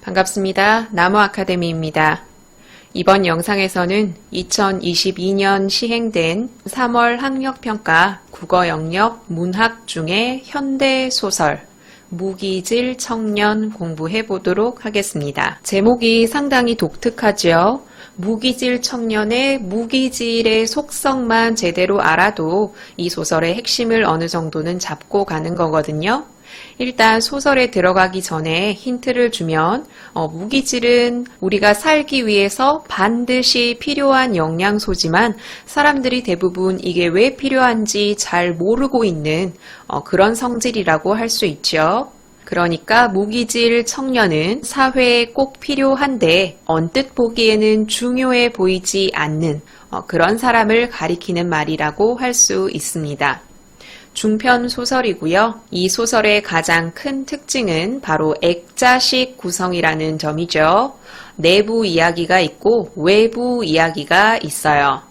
반갑습니다. 나무 아카데미입니다. 이번 영상에서는 2022년 시행된 3월 학력평가 국어 영역 문학 중에 현대소설 무기질 청년 공부해 보도록 하겠습니다. 제목이 상당히 독특하죠. 무기질 청년의 무기질의 속성만 제대로 알아도 이 소설의 핵심을 어느 정도는 잡고 가는 거거든요. 일단 소설에 들어가기 전에 힌트를 주면 무기질은 우리가 살기 위해서 반드시 필요한 영양소지만 사람들이 대부분 이게 왜 필요한지 잘 모르고 있는 그런 성질이라고 할 수 있죠. 그러니까 무기질 청년은 사회에 꼭 필요한데 언뜻 보기에는 중요해 보이지 않는 그런 사람을 가리키는 말이라고 할 수 있습니다. 중편 소설이고요. 이 소설의 가장 큰 특징은 바로 액자식 구성이라는 점이죠. 내부 이야기가 있고 외부 이야기가 있어요.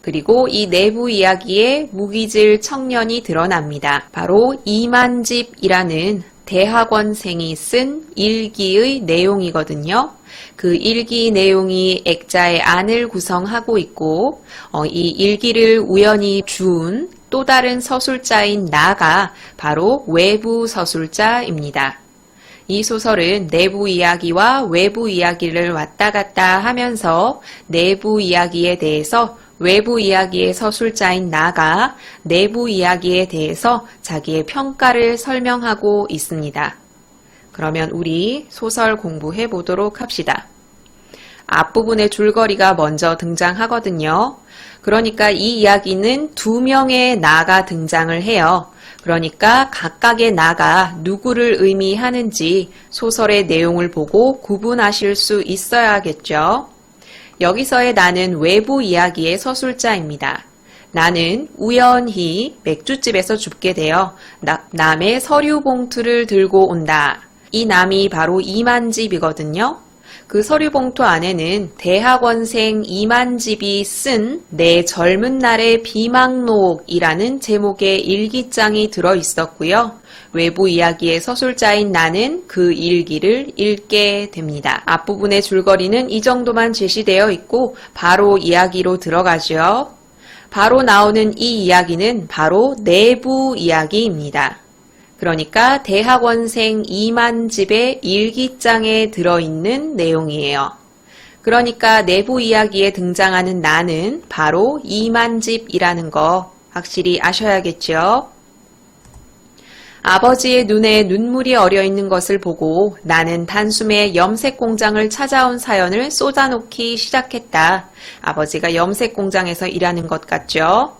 그리고 이 내부 이야기에 무기질 청년이 드러납니다. 바로 이만집이라는 대학원생이 쓴 일기의 내용이거든요. 그 일기 내용이 액자의 안을 구성하고 있고 이 일기를 우연히 준 또 다른 서술자인 나가 바로 외부 서술자입니다. 이 소설은 내부 이야기와 외부 이야기를 왔다 갔다 하면서 내부 이야기에 대해서 외부 이야기의 서술자인 나가 내부 이야기에 대해서 자기의 평가를 설명하고 있습니다. 그러면 우리 소설 공부해 보도록 합시다. 앞부분의 줄거리가 먼저 등장하거든요. 그러니까 이 이야기는 두 명의 나가 등장을 해요. 그러니까 각각의 나가 누구를 의미하는지 소설의 내용을 보고 구분하실 수 있어야겠죠. 여기서의 나는 외부 이야기의 서술자입니다. 나는 우연히 맥주집에서 줍게 되어 남의 서류 봉투를 들고 온다. 이 남이 바로 이만집이거든요. 그 서류 봉투 안에는 대학원생 이만집이 쓴 내 젊은 날의 비망록이라는 제목의 일기장이 들어 있었고요. 외부 이야기의 서술자인 나는 그 일기를 읽게 됩니다. 앞부분의 줄거리는 이 정도만 제시되어 있고 바로 이야기로 들어가죠. 바로 나오는 이 이야기는 바로 내부 이야기입니다. 그러니까 대학원생 이만집의 일기장에 들어있는 내용이에요. 그러니까 내부 이야기에 등장하는 나는 바로 이만집이라는 거 확실히 아셔야겠죠. 아버지의 눈에 눈물이 어려 있는 것을 보고 나는 단숨에 염색 공장을 찾아온 사연을 쏟아놓기 시작했다. 아버지가 염색 공장에서 일하는 것 같죠?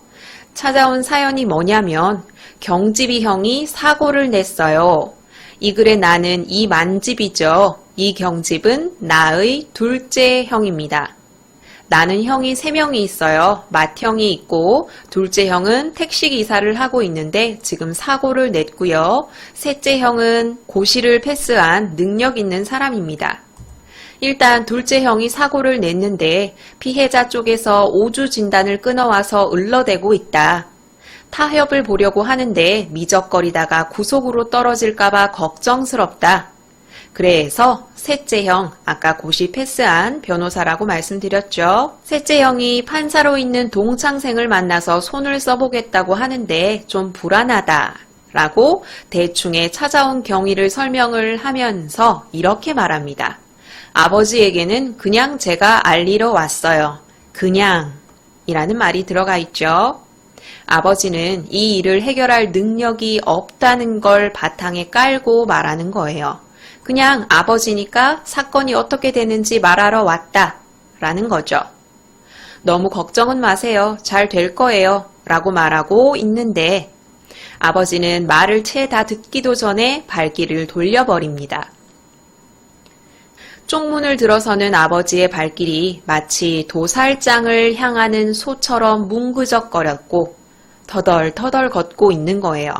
찾아온 사연이 뭐냐면 경집이 형이 사고를 냈어요. 이 글의 나는 이만집이죠. 이 경집은 나의 둘째 형입니다. 나는 형이 3명이 있어요. 맏형이 있고 둘째 형은 택시기사를 하고 있는데 지금 사고를 냈고요. 셋째 형은 고시를 패스한 능력 있는 사람입니다. 일단 둘째 형이 사고를 냈는데 피해자 쪽에서 오주 진단을 끊어와서 을러대고 있다. 타협을 보려고 하는데 미적거리다가 구속으로 떨어질까봐 걱정스럽다. 그래서 셋째 형, 아까 고시 패스한 변호사라고 말씀드렸죠. 셋째 형이 판사로 있는 동창생을 만나서 손을 써보겠다고 하는데 좀 불안하다. 라고 대충의 찾아온 경위를 설명을 하면서 이렇게 말합니다. 아버지에게는 그냥 제가 알리러 왔어요. 그냥 이라는 말이 들어가 있죠. 아버지는 이 일을 해결할 능력이 없다는 걸 바탕에 깔고 말하는 거예요. 그냥 아버지니까 사건이 어떻게 되는지 말하러 왔다 라는 거죠. 너무 걱정은 마세요. 잘 될 거예요 라고 말하고 있는데 아버지는 말을 채 다 듣기도 전에 발길을 돌려버립니다. 쪽문을 들어서는 아버지의 발길이 마치 도살장을 향하는 소처럼 뭉그적거렸고 터덜터덜 걷고 있는 거예요.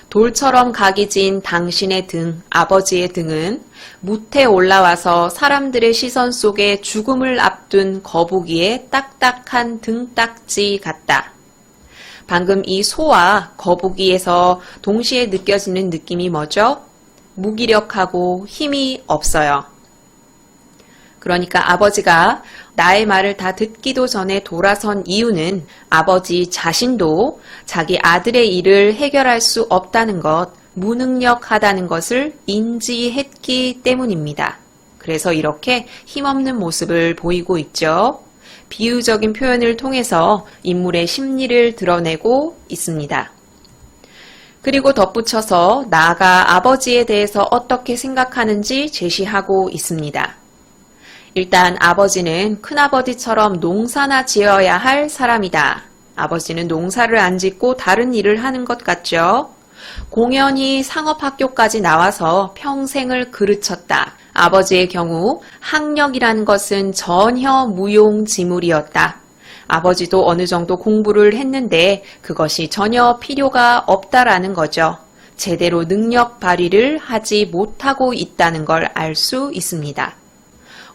돌처럼 각이 진 당신의 등, 아버지의 등은 무태 올라와서 사람들의 시선 속에 죽음을 앞둔 거북이의 딱딱한 등딱지 같다. 방금 이 소와 거북이에서 동시에 느껴지는 느낌이 뭐죠? 무기력하고 힘이 없어요. 그러니까 아버지가 나의 말을 다 듣기도 전에 돌아선 이유는 아버지 자신도 자기 아들의 일을 해결할 수 없다는 것, 무능력하다는 것을 인지했기 때문입니다. 그래서 이렇게 힘없는 모습을 보이고 있죠. 비유적인 표현을 통해서 인물의 심리를 드러내고 있습니다. 그리고 덧붙여서 나아가 아버지에 대해서 어떻게 생각하는지 제시하고 있습니다. 일단 아버지는 큰아버지처럼 농사나 지어야 할 사람이다. 아버지는 농사를 안 짓고 다른 일을 하는 것 같죠? 공연히 상업학교까지 나와서 평생을 그르쳤다. 아버지의 경우 학력이라는 것은 전혀 무용지물이었다. 아버지도 어느 정도 공부를 했는데 그것이 전혀 필요가 없다라는 거죠. 제대로 능력 발휘를 하지 못하고 있다는 걸 알 수 있습니다.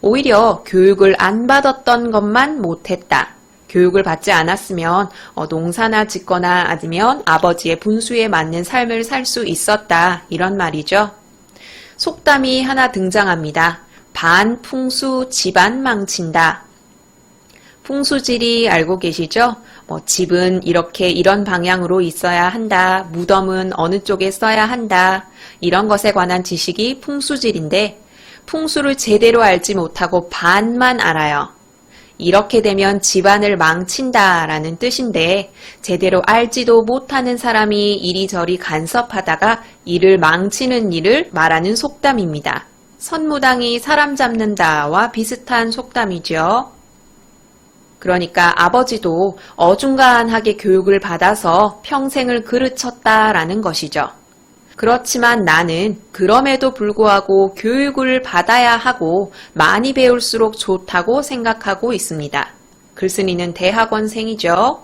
오히려 교육을 안 받았던 것만 못했다. 교육을 받지 않았으면 농사나 짓거나 아니면 아버지의 분수에 맞는 삶을 살 수 있었다. 이런 말이죠. 속담이 하나 등장합니다. 반풍수 집안 망친다. 풍수지리 알고 계시죠? 집은 이렇게 이런 방향으로 있어야 한다. 무덤은 어느 쪽에 써야 한다. 이런 것에 관한 지식이 풍수지리인데 풍수를 제대로 알지 못하고 반만 알아요. 이렇게 되면 집안을 망친다라는 뜻인데 제대로 알지도 못하는 사람이 이리저리 간섭하다가 일을 망치는 일을 말하는 속담입니다. 선무당이 사람 잡는다와 비슷한 속담이죠. 그러니까 아버지도 어중간하게 교육을 받아서 평생을 그르쳤다라는 것이죠. 그렇지만 나는 그럼에도 불구하고 교육을 받아야 하고 많이 배울수록 좋다고 생각하고 있습니다. 글쓴이는 대학원생이죠.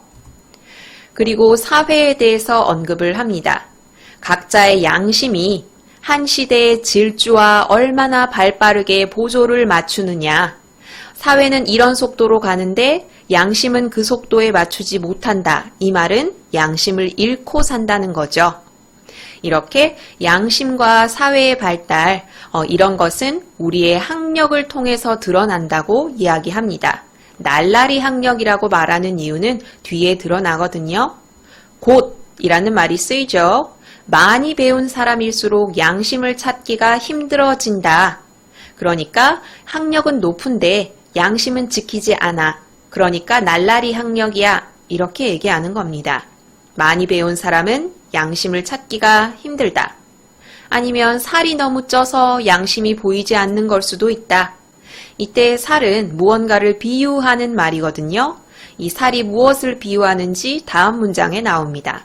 그리고 사회에 대해서 언급을 합니다. 각자의 양심이 한 시대의 질주와 얼마나 발빠르게 보조를 맞추느냐. 사회는 이런 속도로 가는데 양심은 그 속도에 맞추지 못한다. 이 말은 양심을 잃고 산다는 거죠. 이렇게 양심과 사회의 발달, 이런 것은 우리의 학력을 통해서 드러난다고 이야기합니다. 날라리 학력이라고 말하는 이유는 뒤에 드러나거든요. 곧이라는 말이 쓰이죠. 많이 배운 사람일수록 양심을 찾기가 힘들어진다. 그러니까 학력은 높은데 양심은 지키지 않아. 그러니까 날라리 학력이야. 이렇게 얘기하는 겁니다. 많이 배운 사람은 양심을 찾기가 힘들다. 아니면 살이 너무 쪄서 양심이 보이지 않는 걸 수도 있다. 이때 살은 무언가를 비유하는 말이거든요. 이 살이 무엇을 비유하는지 다음 문장에 나옵니다.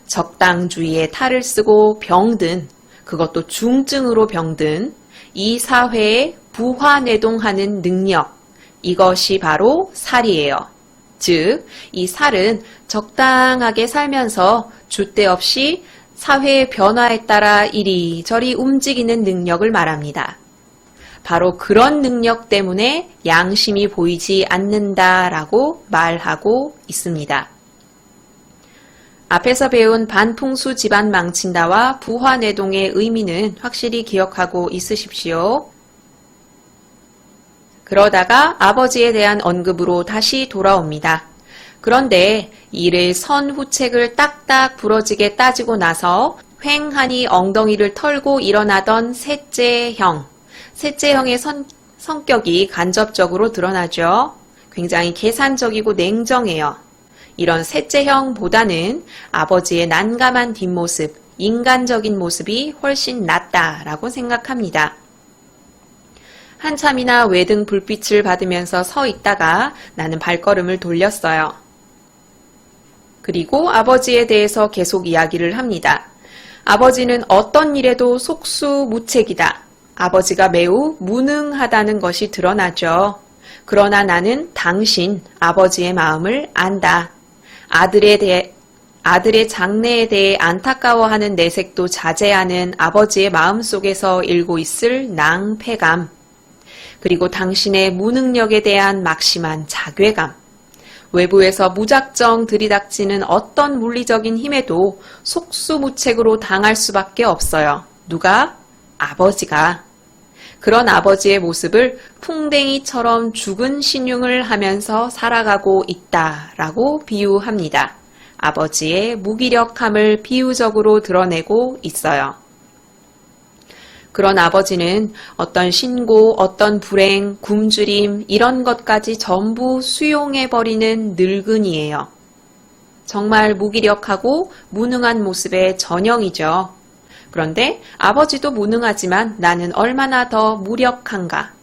적당주의에 탈을 쓰고 병든, 그것도 중증으로 병든 이 사회에 부화뇌동하는 능력, 이것이 바로 살이에요. 즉, 이 살은 적당하게 살면서 줏대 없이 사회의 변화에 따라 이리저리 움직이는 능력을 말합니다. 바로 그런 능력 때문에 양심이 보이지 않는다라고 말하고 있습니다. 앞에서 배운 반풍수 집안 망친다와 부화뇌동의 의미는 확실히 기억하고 있으십시오. 그러다가 아버지에 대한 언급으로 다시 돌아옵니다. 그런데 이를 선후책을 딱딱 부러지게 따지고 나서 휑하니 엉덩이를 털고 일어나던 셋째 형. 셋째 형의 성격이 간접적으로 드러나죠. 굉장히 계산적이고 냉정해요. 이런 셋째 형보다는 아버지의 난감한 뒷모습, 인간적인 모습이 훨씬 낫다라고 생각합니다. 한참이나 외등 불빛을 받으면서 서 있다가 나는 발걸음을 돌렸어요. 그리고 아버지에 대해서 계속 이야기를 합니다. 아버지는 어떤 일에도 속수무책이다. 아버지가 매우 무능하다는 것이 드러나죠. 그러나 나는 당신, 아버지의 마음을 안다. 아들의 장래에 대해 안타까워하는 내색도 자제하는 아버지의 마음속에서 일고 있을 낭패감. 그리고 당신의 무능력에 대한 막심한 자괴감. 외부에서 무작정 들이닥치는 어떤 물리적인 힘에도 속수무책으로 당할 수밖에 없어요. 누가? 아버지가. 그런 아버지의 모습을 풍뎅이처럼 죽은 신용을 하면서 살아가고 있다라고 비유합니다. 아버지의 무기력함을 비유적으로 드러내고 있어요. 그런 아버지는 어떤 신고, 어떤 불행, 굶주림 이런 것까지 전부 수용해버리는 늙은이에요. 정말 무기력하고 무능한 모습의 전형이죠. 그런데 아버지도 무능하지만 나는 얼마나 더 무력한가.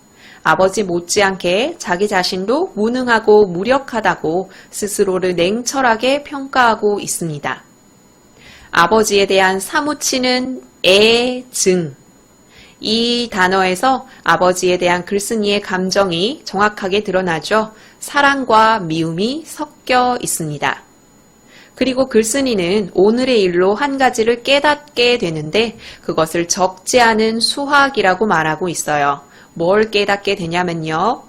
아버지 못지않게 자기 자신도 무능하고 무력하다고 스스로를 냉철하게 평가하고 있습니다. 아버지에 대한 사무치는 애증. 이 단어에서 아버지에 대한 글쓴이의 감정이 정확하게 드러나죠. 사랑과 미움이 섞여 있습니다. 그리고 글쓴이는 오늘의 일로 한 가지를 깨닫게 되는데 그것을 적지 않은 수학이라고 말하고 있어요. 뭘 깨닫게 되냐면요.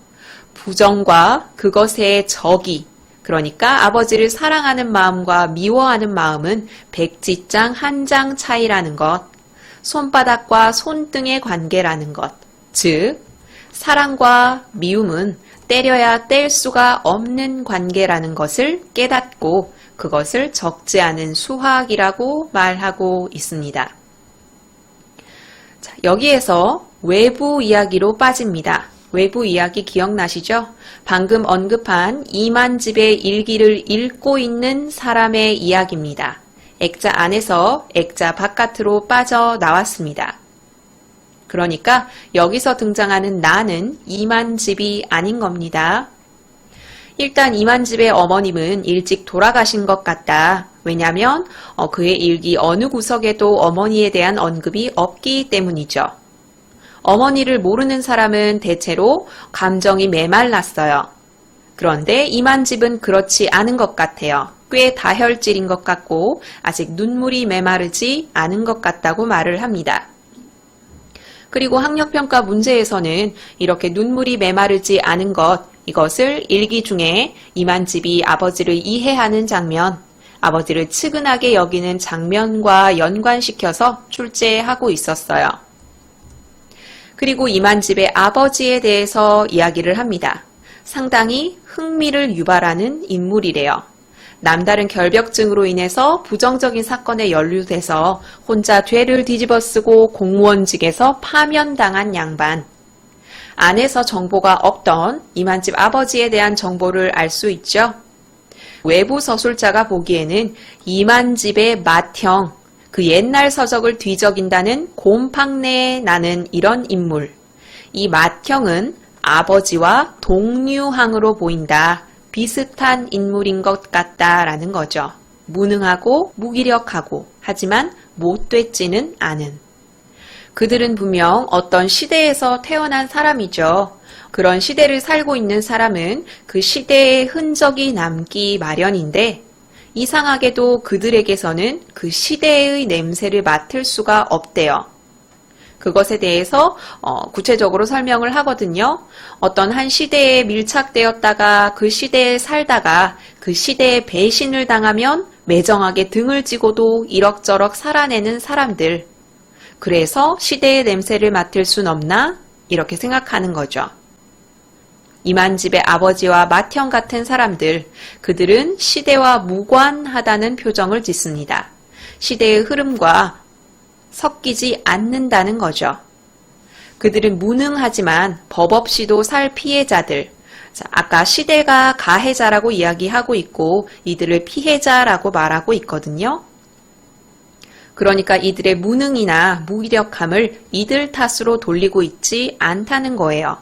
부정과 그것의 적이, 그러니까 아버지를 사랑하는 마음과 미워하는 마음은 백지장 한 장 차이라는 것, 손바닥과 손등의 관계라는 것, 즉 사랑과 미움은 때려야 뗄 수가 없는 관계라는 것을 깨닫고 그것을 적지 않은 수학이라고 말하고 있습니다. 자, 여기에서 외부 이야기로 빠집니다. 외부 이야기 기억나시죠? 방금 언급한 이만집의 일기를 읽고 있는 사람의 이야기입니다. 액자 안에서 액자 바깥으로 빠져나왔습니다. 그러니까 여기서 등장하는 나는 이만집이 아닌 겁니다. 일단 이만집의 어머님은 일찍 돌아가신 것 같다. 왜냐하면 그의 일기 어느 구석에도 어머니에 대한 언급이 없기 때문이죠. 어머니를 모르는 사람은 대체로 감정이 메말랐어요. 그런데 이만집은 그렇지 않은 것 같아요. 꽤 다혈질인 것 같고 아직 눈물이 메마르지 않은 것 같다고 말을 합니다. 그리고 학력평가 문제에서는 이렇게 눈물이 메마르지 않은 것, 이것을 일기 중에 이만집이 아버지를 이해하는 장면, 아버지를 측은하게 여기는 장면과 연관시켜서 출제하고 있었어요. 그리고 이만집의 아버지에 대해서 이야기를 합니다. 상당히 흥미를 유발하는 인물이래요. 남다른 결벽증으로 인해서 부정적인 사건에 연루돼서 혼자 죄를 뒤집어쓰고 공무원직에서 파면당한 양반. 안에서 정보가 없던 이만집 아버지에 대한 정보를 알 수 있죠. 외부 서술자가 보기에는 이만집의 맏형, 그 옛날 서적을 뒤적인다는 곰팡내 나는 이런 인물. 이 맏형은 아버지와 동류항으로 보인다. 비슷한 인물인 것 같다라는 거죠. 무능하고 무기력하고 하지만 못되지는 않은. 그들은 분명 어떤 시대에서 태어난 사람이죠. 그런 시대를 살고 있는 사람은 그 시대의 흔적이 남기 마련인데 이상하게도 그들에게서는 그 시대의 냄새를 맡을 수가 없대요. 그것에 대해서 구체적으로 설명을 하거든요. 어떤 한 시대에 밀착되었다가 그 시대에 살다가 그 시대에 배신을 당하면 매정하게 등을 찌고도 이럭저럭 살아내는 사람들. 그래서 시대의 냄새를 맡을 순 없나? 이렇게 생각하는 거죠. 이만집의 아버지와 맏형 같은 사람들, 그들은 시대와 무관하다는 표정을 짓습니다. 시대의 흐름과 섞이지 않는다는 거죠. 그들은 무능하지만 법 없이도 살 피해자들. 자, 아까 시대가 가해자라고 이야기하고 있고 이들을 피해자라고 말하고 있거든요. 그러니까 이들의 무능이나 무기력함을 이들 탓으로 돌리고 있지 않다는 거예요.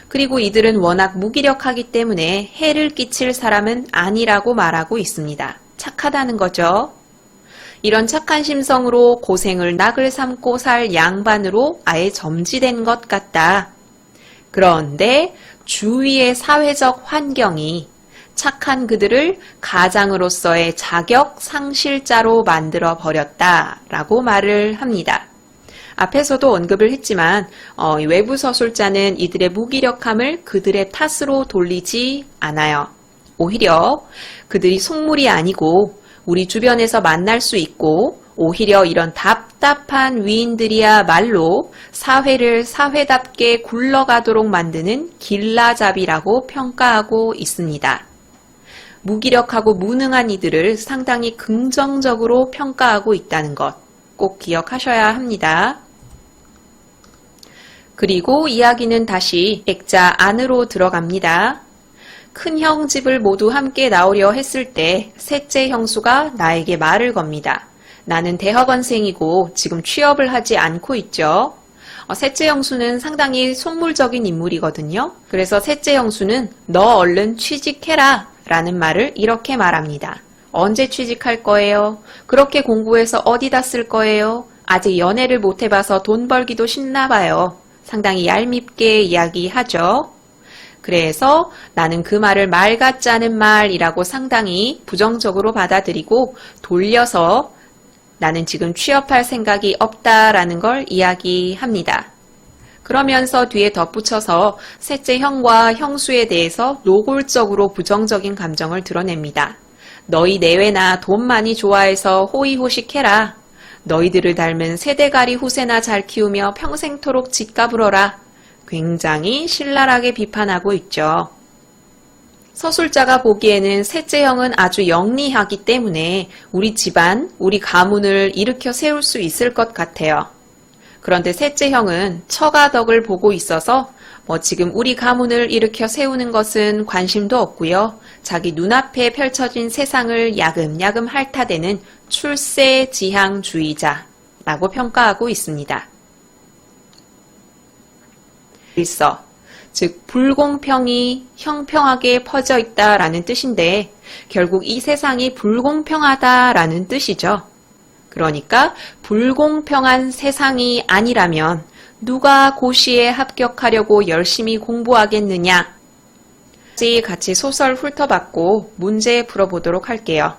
그리고 이들은 워낙 무기력하기 때문에 해를 끼칠 사람은 아니라고 말하고 있습니다. 착하다는 거죠. 이런 착한 심성으로 고생을 낙을 삼고 살 양반으로 아예 점지된 것 같다. 그런데 주위의 사회적 환경이 착한 그들을 가장으로서의 자격 상실자로 만들어 버렸다라고 말을 합니다. 앞에서도 언급을 했지만 외부 서술자는 이들의 무기력함을 그들의 탓으로 돌리지 않아요. 오히려 그들이 속물이 아니고 우리 주변에서 만날 수 있고 오히려 이런 답답한 위인들이야말로 사회를 사회답게 굴러가도록 만드는 길라잡이라고 평가하고 있습니다. 무기력하고 무능한 이들을 상당히 긍정적으로 평가하고 있다는 것 꼭 기억하셔야 합니다. 그리고 이야기는 다시 액자 안으로 들어갑니다. 큰형 집을 모두 함께 나오려 했을 때 셋째 형수가 나에게 말을 겁니다. 나는 대학원생이고 지금 취업을 하지 않고 있죠. 셋째 형수는 상당히 속물적인 인물이거든요. 그래서 셋째 형수는 너 얼른 취직해라 라는 말을 이렇게 말합니다. 언제 취직할 거예요? 그렇게 공부해서 어디다 쓸 거예요? 아직 연애를 못 해봐서 돈 벌기도 쉽나 봐요. 상당히 얄밉게 이야기하죠. 그래서 나는 그 말을 말 같지 않은 말이라고 상당히 부정적으로 받아들이고 돌려서 나는 지금 취업할 생각이 없다라는 걸 이야기합니다. 그러면서 뒤에 덧붙여서 셋째 형과 형수에 대해서 노골적으로 부정적인 감정을 드러냅니다. 너희 내외나 돈 많이 좋아해서 호의호식해라. 너희들을 닮은 세대가리 후세나 잘 키우며 평생토록 집가불어라. 굉장히 신랄하게 비판하고 있죠. 서술자가 보기에는 셋째 형은 아주 영리하기 때문에 우리 집안, 우리 가문을 일으켜 세울 수 있을 것 같아요. 그런데 셋째 형은 처가 덕을 보고 있어서 지금 우리 가문을 일으켜 세우는 것은 관심도 없고요. 자기 눈앞에 펼쳐진 세상을 야금야금 핥아대는 출세지향주의자라고 평가하고 있습니다. 일서, 즉 불공평이 형평하게 퍼져 있다라는 뜻인데 결국 이 세상이 불공평하다라는 뜻이죠. 그러니까 불공평한 세상이 아니라면 누가 고시에 합격하려고 열심히 공부하겠느냐? 같이 소설 훑어봤고 문제 풀어보도록 할게요.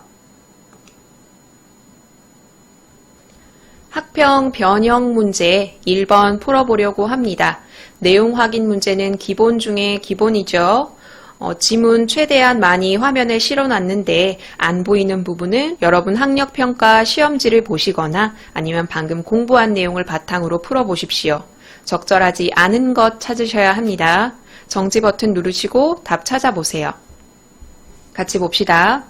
학평 변형 문제 1번 풀어보려고 합니다. 내용 확인 문제는 기본 중에 기본이죠. 지문 최대한 많이 화면에 실어놨는데 안 보이는 부분은 여러분 학력평가 시험지를 보시거나 아니면 방금 공부한 내용을 바탕으로 풀어보십시오. 적절하지 않은 것 찾으셔야 합니다. 정지 버튼 누르시고 답 찾아보세요. 같이 봅시다.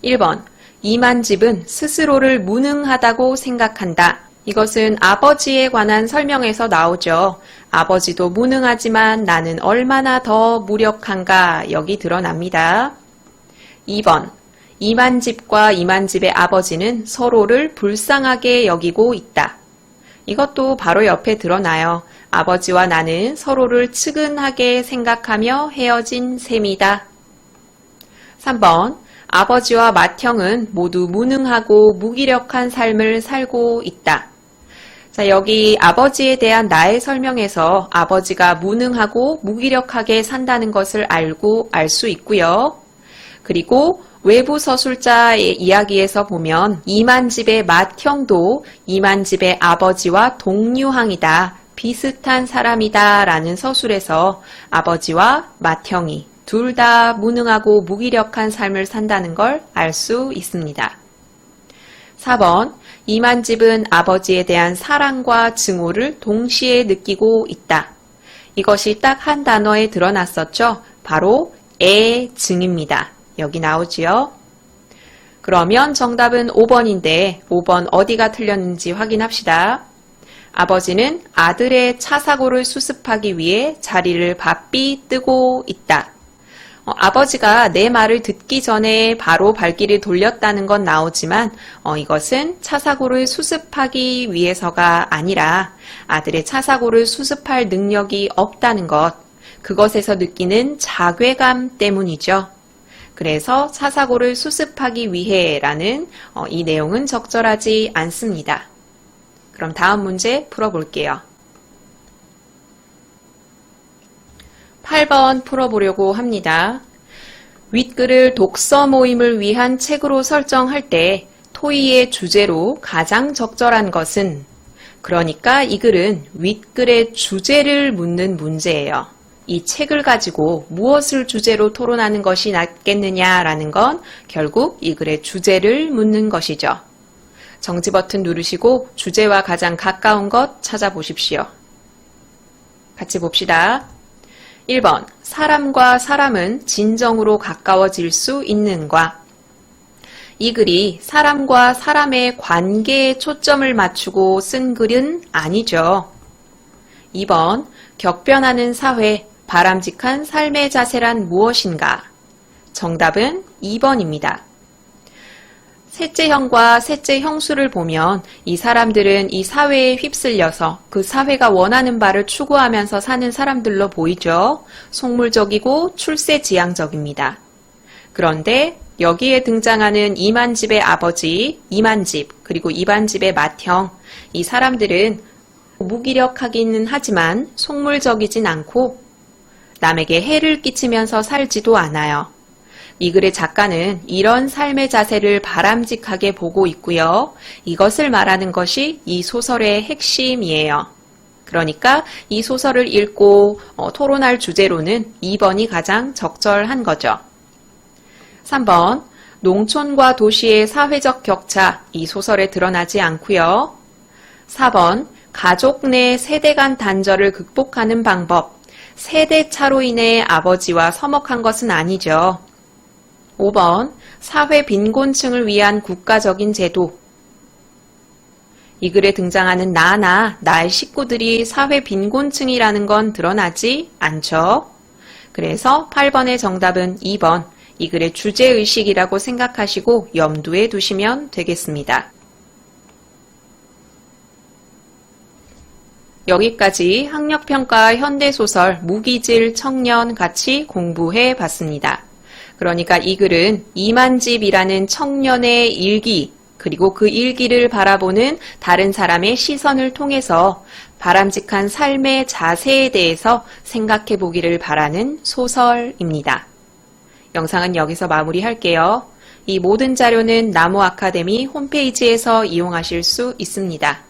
1번, 이만집은 스스로를 무능하다고 생각한다. 이것은 아버지에 관한 설명에서 나오죠. 아버지도 무능하지만 나는 얼마나 더 무력한가 여기 드러납니다. 2번, 이만집과 이만집의 아버지는 서로를 불쌍하게 여기고 있다. 이것도 바로 옆에 드러나요. 아버지와 나는 서로를 측은하게 생각하며 헤어진 셈이다. 3번, 아버지와 맏형은 모두 무능하고 무기력한 삶을 살고 있다. 자, 여기 아버지에 대한 나의 설명에서 아버지가 무능하고 무기력하게 산다는 것을 알 수 있고요. 그리고 외부 서술자의 이야기에서 보면 이만집의 맏형도 이만집의 아버지와 동류항이다. 비슷한 사람이다 라는 서술에서 아버지와 맏형이 둘 다 무능하고 무기력한 삶을 산다는 걸 알 수 있습니다. 4번, 이만집은 아버지에 대한 사랑과 증오를 동시에 느끼고 있다. 이것이 딱 한 단어에 드러났었죠. 바로 애증입니다. 여기 나오지요. 그러면 정답은 5번인데 5번 어디가 틀렸는지 확인합시다. 아버지는 아들의 차 사고를 수습하기 위해 자리를 바삐 뜨고 있다. 아버지가 내 말을 듣기 전에 바로 발길을 돌렸다는 건 나오지만 이것은 차 사고를 수습하기 위해서가 아니라 아들의 차 사고를 수습할 능력이 없다는 것, 그것에서 느끼는 자괴감 때문이죠. 그래서 차 사고를 수습하기 위해라는 이 내용은 적절하지 않습니다. 그럼 다음 문제 풀어볼게요. 8번 풀어보려고 합니다. 윗글을 독서 모임을 위한 책으로 설정할 때 토의의 주제로 가장 적절한 것은, 그러니까 이 글은 윗글의 주제를 묻는 문제예요. 이 책을 가지고 무엇을 주제로 토론하는 것이 낫겠느냐라는 건 결국 이 글의 주제를 묻는 것이죠. 정지 버튼 누르시고 주제와 가장 가까운 것 찾아보십시오. 같이 봅시다. 1번, 사람과 사람은 진정으로 가까워질 수 있는가? 이 글이 사람과 사람의 관계에 초점을 맞추고 쓴 글은 아니죠. 2번, 격변하는 사회, 바람직한 삶의 자세란 무엇인가? 정답은 2번입니다. 셋째형과 셋째형수를 보면 이 사람들은 이 사회에 휩쓸려서 그 사회가 원하는 바를 추구하면서 사는 사람들로 보이죠. 속물적이고 출세지향적입니다. 그런데 여기에 등장하는 이만집의 아버지, 이만집, 그리고 이반집의 맏형, 이 사람들은 무기력하기는 하지만 속물적이진 않고 남에게 해를 끼치면서 살지도 않아요. 이 글의 작가는 이런 삶의 자세를 바람직하게 보고 있고요. 이것을 말하는 것이 이 소설의 핵심이에요. 그러니까 이 소설을 읽고 토론할 주제로는 2번이 가장 적절한 거죠. 3번, 농촌과 도시의 사회적 격차, 이 소설에 드러나지 않고요. 4번, 가족 내 세대 간 단절을 극복하는 방법, 세대 차로 인해 아버지와 서먹한 것은 아니죠. 5번, 사회 빈곤층을 위한 국가적인 제도. 이 글에 등장하는 나나 나의 식구들이 사회 빈곤층이라는 건 드러나지 않죠. 그래서 8번의 정답은 2번, 이 글의 주제의식이라고 생각하시고 염두에 두시면 되겠습니다. 여기까지 학력평가 현대소설 무기질 청년 같이 공부해 봤습니다. 그러니까 이 글은 이만집이라는 청년의 일기, 그리고 그 일기를 바라보는 다른 사람의 시선을 통해서 바람직한 삶의 자세에 대해서 생각해 보기를 바라는 소설입니다. 영상은 여기서 마무리할게요. 이 모든 자료는 나무 아카데미 홈페이지에서 이용하실 수 있습니다.